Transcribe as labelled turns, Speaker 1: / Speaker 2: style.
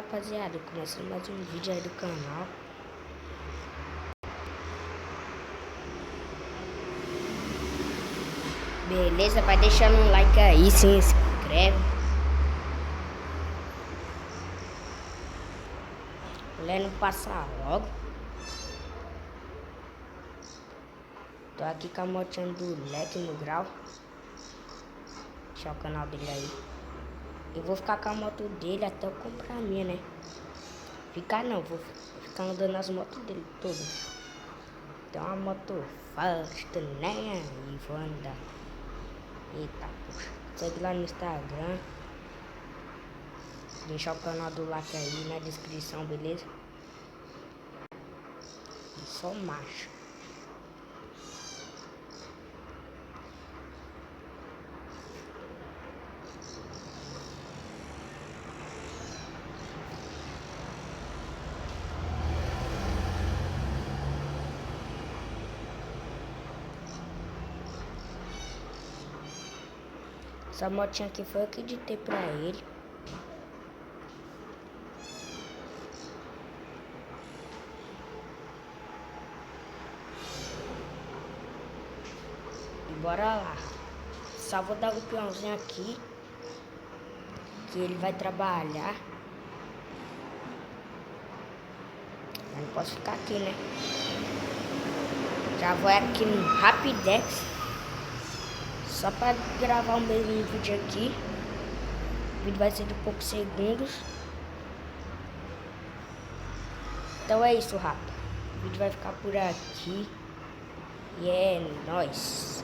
Speaker 1: rapaziada, começando mais um vídeo aí do canal. Beleza? Vai deixando um like aí, se inscreve. Mulher não passa logo. Tô aqui com a motinha do Leque no grau. Deixa o canal dele aí. Eu vou ficar com a moto dele até eu comprar a minha, né? Ficar não, vou ficar andando nas motos dele todas. Tem uma moto fast, né? E vou andar. Eita, poxa. Segue lá no Instagram. Deixar o canal do Lac aí na descrição, beleza? E só macho. Essa motinha aqui foi eu que editei pra ele. E bora lá. Só vou dar o peãozinho aqui, que ele vai trabalhar. Eu não posso ficar aqui, né? Já vou aqui no Rapidex. Só pra gravar o mesmo vídeo aqui. O vídeo vai ser de poucos segundos. Então é isso, rapa. O vídeo vai ficar por aqui. E é nóis.